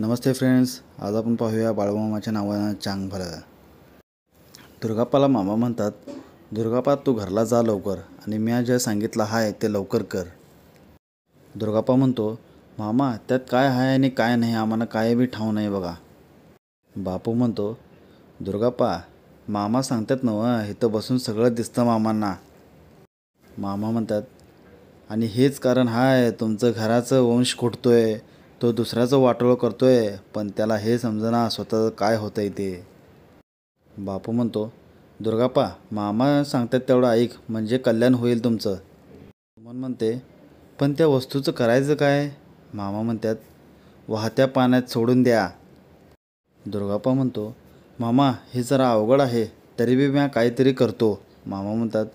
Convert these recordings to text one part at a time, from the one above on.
नमस्ते friends, आज आपण पाहूया बाळूमामाच्या नावानं चांग भलं. दुर्गाप्पाला मामा म्हणतात. दुर्गाप्पा तू घरला जा लवकर आणि मी जे सांगितलं आहे ते लवकर कर. दुर्गाप्पा म्हणतो, मामा त्यात काय आहे आणि काय नाही आम्हाला काय बी ठाऊ नाही बघा. बापू म्हणतो, दुर्गाप्पा मामा सांगतात नवं, इथं बसून सगळं दिसतं मामांना. मामा म्हणतात, आणि हेच कारण आहे तुमचं घराचं वंश खुटतोय. तो दुसऱ्याचं वाटोळं करतोय, पण त्याला हे समजना स्वतःचं काय होतंय ते. बापू म्हणतो, दुर्गाप्पा मामा सांगतात तेवढं ऐक, म्हणजे कल्याण होईल तुमचं. सुमन म्हणते, पण त्या वस्तूचं करायचं काय. मामा म्हणतात, वाहत्या पाण्यात सोडून द्या. दुर्गाप्पा म्हणतो, मामा हे जरा अवघड आहे, तरी बी मी काहीतरी करतो. मामा म्हणतात,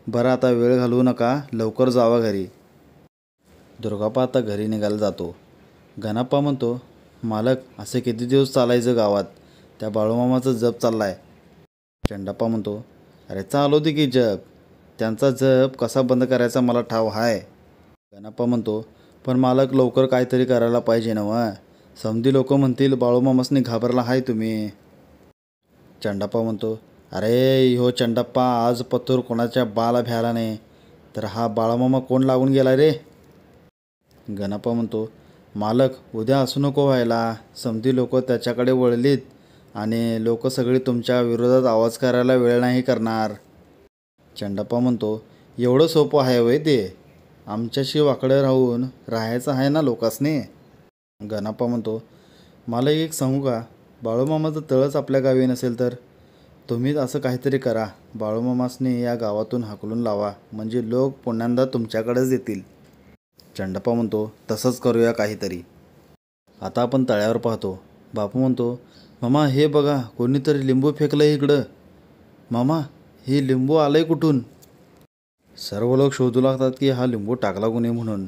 बरं आता वेळ घालवू नका, लवकर जावा घरी. दुर्गाप्पा आता घरी निघायला जातो. गणाप्पा म्हणतो, मालक असे किती दिवस चालायचं गावात, त्या बाळूमामाचं जप चाललाय. चंडाप्पा म्हणतो, अरे चालू दे की जप, त्यांचा जप कसा बंद करायचा मला ठाव आहे. गणाप्पा म्हणतो, पण मालक लवकर काहीतरी करायला पाहिजे नव्ह, समधी लोक म्हणतील बाळूमामासनी घाबरला आहे तुम्ही. चंडाप्पा म्हणतो, अरे हो चंडाप्पा, आज पतूर कोणाच्या बाला भ्याला नाही, तर हा बाळूमामा कोण लागून गेला रे. गणाप्पा म्हणतो, मालक उद्या असू नको व्हायला, समधी लोक त्याच्याकडे वळलीत आणि लोक सगळी तुमच्या विरोधात आवाज करायला वेळ नाही करणार. चंडाप्पा म्हणतो, एवढं सोपं आहे वय ते, आमच्याशी वाकडं राहून राहायचं आहे ना लोकांसने. गणाप्पा म्हणतो, मला एक सांगू का, बाळूमामाचं तळच आपल्या गावी नसेल तर तुम्हीच असं काहीतरी करा, बाळूमामासने या गावातून हाकलून लावा, म्हणजे लोक पुन्यांदा तुमच्याकडेच येतील. चंडाप्पा म्हणतो, तसंच करूया काहीतरी. आता आपण तळ्यावर पाहतो. बापू म्हणतो, मामा हे बघा कोणीतरी लिंबू फेकलं इकडं. मामा हे लिंबू आलंय कुठून. सर्व लोक शोधू लागतात की हा लिंबू टाकला कोणी म्हणून.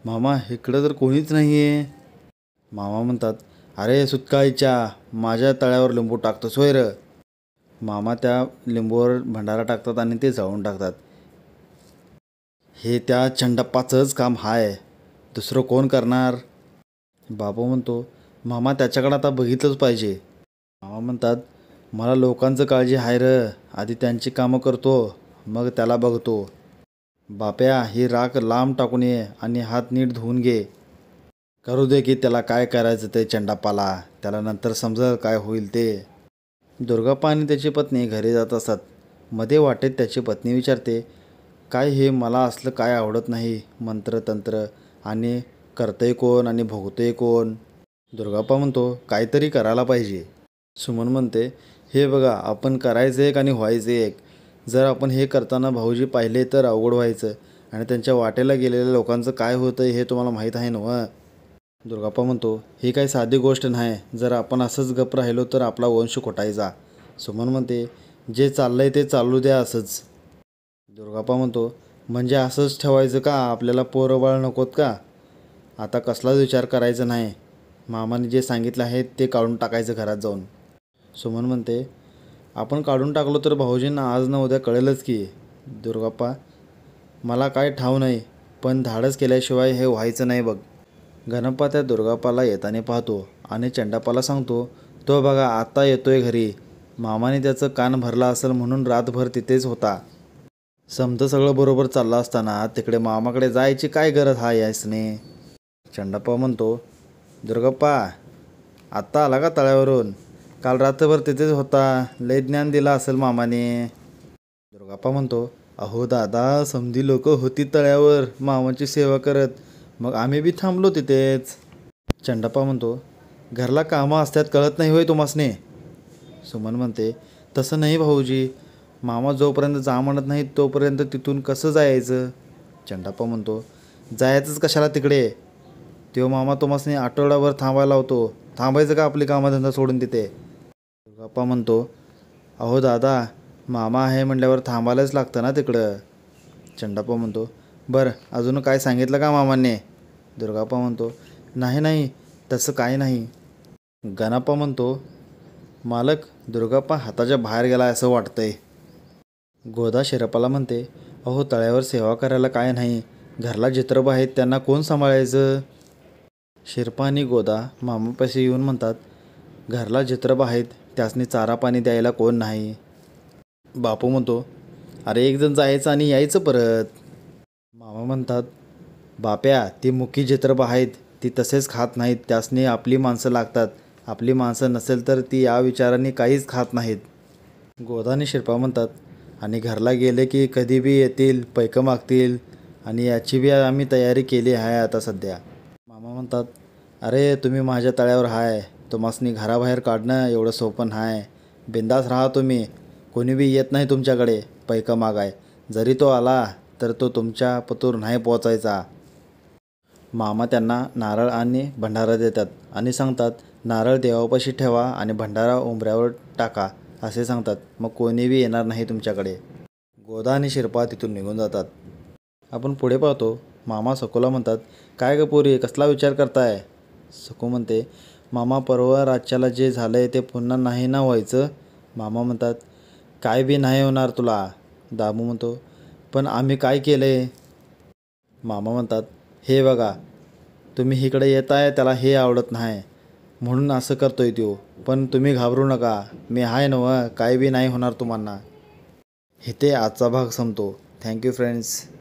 मामा इकडं तर कोणीच नाही आहे. मामा म्हणतात, अरे सुटकाळीच्या, माझ्या तळ्यावर लिंबू टाकतो सोयर. मामा त्या लिंबूवर भंडारा टाकतात आणि ते जाळून टाकतात. हे त्या चंडाप्पाचंच काम आहे, दुसरं कोण करणार. बापू म्हणतो, मामा त्याच्याकडे आता बघितलंच पाहिजे. मामा म्हणतात, मला लोकांचं काळजी आहे र, आधी त्यांची कामं करतो मग त्याला बघतो. बाप्या ही राख लांब टाकून ये आणि हात नीट धुवून घे. करू दे की त्याला काय करायचं ते चंडाप्पाला, त्याला नंतर समजेल काय होईल ते. दुर्गाप्पा आणि त्याची पत्नी घरी जात असतात. मध्ये वाटेत त्याची पत्नी विचारते, काय हे मला असलं काय आवडत नाही, मंत्रतंत्र आणि करतंय कोण आणि भोगतंय कोण. दुर्गाप्पा म्हणतो, काहीतरी करायला पाहिजे. सुमन म्हणते, हे बघा आपण करायचं एक आणि व्हायचं एक. जर आपण हे करताना भाऊजी पाहिले तर अवघड व्हायचं, आणि त्यांच्या वाटेला गेलेल्या लोकांचं काय होतं हे तुम्हाला माहीत आहे नव्ह. दुर्गाप्पा म्हणतो, ही काही साधी गोष्ट नाही, जर आपण असंच गप्प राहिलो तर आपला वंश खोटायचा. सुमन म्हणते, जे चाललंय ते चालू द्या असंच. दुर्गाप्पा म्हणतो, म्हणजे असंच ठेवायचं का, आपल्याला पोरं बाळ नकोत का. आता कसलाच विचार करायचा नाही, मामाने जे सांगितलं आहे ते काढून टाकायचं घरात जाऊन. सुमन म्हणते, आपण काढून टाकलो तर भाऊजींना आज ना उद्या कळेलच की. दुर्गाप्पा, मला काय ठाऊ नाही, पण धाडस केल्याशिवाय हे व्हायचं नाही बघ. गणप्पा त्या दुर्गाप्पाला येताना पाहतो आणि चंडाप्पाला सांगतो, तो बघा आता येतोय घरी, मामाने त्याचं कान भरला असेल म्हणून रातभर तिथेच होता. समजा सगळं बरोबर चाललं असताना तिकडे मामाकडे जायची काय गरज हा यासने. चंडाप्पा म्हणतो, दुर्गाप्पा आत्ता आला का तळ्यावरून, काल रात्रभर तिथेच होता, लय ज्ञान दिला असेल मामाने. दुर्गाप्पा म्हणतो, अहो दादा समधी लोक होती तळ्यावर मामाची सेवा करत, मग आम्ही बी थांबलो तिथेच. चंडाप्पा म्हणतो, घरला कामं असतात कळत नाही होय तुम्हासने. सुमन म्हणते, तसं नाही भाऊजी, मामा जोपर्यंत जा म्हणत नाही तोपर्यंत तिथून कसं जायचं. चंडाप्पा म्हणतो, जायचंच कशाला तिकडे, तो मामा तुम्हासने आठवडाभर थांबायला लावतो, थांबायचं का आपली कामधंदा सोडून तिथे. दुर्गाप्पा म्हणतो, अहो दादा मामा आहे म्हटल्यावर थांबायलाच लागतं ना तिकडं. चंडाप्पा म्हणतो, बरं अजून काय सांगितलं का मामाने. दुर्गाप्पा म्हणतो, नाही नाही तसं काही नाही. गणाप्पा म्हणतो, मालक दुर्गाप्पा हाताच्या बाहेर गेला असं वाटतंय. गोदा शिरप्पाला म्हणते, अहो तळ्यावर सेवा करायला काय नाही, घरला जित्रबा आहेत त्यांना कोण सांभाळायचं. शिरपा आणि गोदा मामापाशी येऊन म्हणतात, घरला जित्रबा आहेत त्यासनी चारा पाणी द्यायला कोण नाही. बापू म्हणतो, अरे एक जण जायचं आणि यायचं परत. मामा म्हणतात, बाप्या ती मुकी जित्रबा आहेत ती तसेच खात नाहीत, त्यासनी आपली माणसं लागतात. आपली माणसं नसेल तर ती या विचाराने काहीच खात नाहीत. गोदा आणि शिरपा म्हणतात, आणि घरला गेले की कधी बी येतील, पैकं मागतील, आणि याची बी आम्ही तयारी केली आहे आता सध्या. मामा म्हणतात, अरे तुम्ही माझ्या तळ्यावर हाय, तुम्हासनी घराबाहेर काढणं एवढं सोपं आहे. बिंदास राहा तुम्ही, कोणी बी येत नाही तुमच्याकडे पैकं मागाय. जरी तो आला तर तो तुमच्या पतूर नाही पोचायचा. मामा त्यांना नारळ आणि भंडारा देतात आणि सांगतात, नारळ देवापाशी ठेवा आणि भंडारा उंबऱ्यावर टाका असे सांगतात. मग कोणी बी येणार नाही तुमच्याकडे. गोदा आणि शिरपा तिथून निघून जातात. आपण पुढे पाहतो. मामा सखूला म्हणतात, काय ग पोरी कसला विचार करताय. सखू म्हणते, मामा परवा रातच्याला जे झालंय ते पुन्हा नाही ना व्हायचं. मामा म्हणतात, काय बी नाही होणार तुला. दामू म्हणतो, पण आम्ही काय केलंय. मामा म्हणतात, हे बघा तुम्ही इकडे येताय त्याला हे आवडत नाही म्हणून असं करतोय तो. पण तुम्ही घाबरू नका, मी आहे नव्ह, काय बी नाही होणार तुम्हाला. इथे आजचा भाग संपतो. Thank you friends.